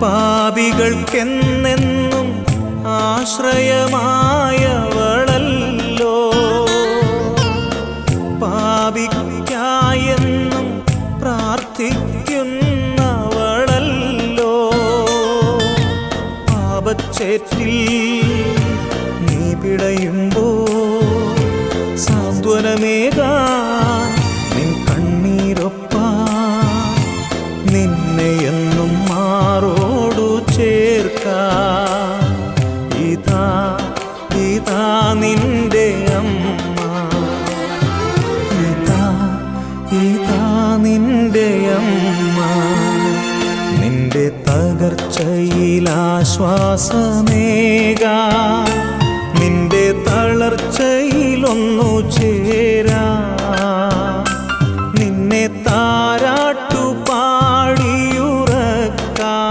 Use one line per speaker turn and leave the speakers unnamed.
പാപികൾക്കെന്നെന്നും ആശ്രയമായവളല്ലോ. പാപിക്കായെന്നും പ്രാർത്ഥിക്കുന്നവളല്ലോ. പാപച്ചേറ്റിൽ നീ പിടയുമ്പോൾ സാന്ത്വനമേകാൻ നിൻ കണ്ണീരൊപ്പാൻ നിന്നെ എന്നും മാറോടു ചേർക്കാൻ ഇതാ ഇതാ നിന്റെ അമ്മ, ഇതാ ഇതാ നിന്റെ അമ്മ. നിന്റെ തകർച്ചയിലാശ്വാസമേകാൻ നിന്റെ തളർച്ചയിലൊന്നു ചേരാൻ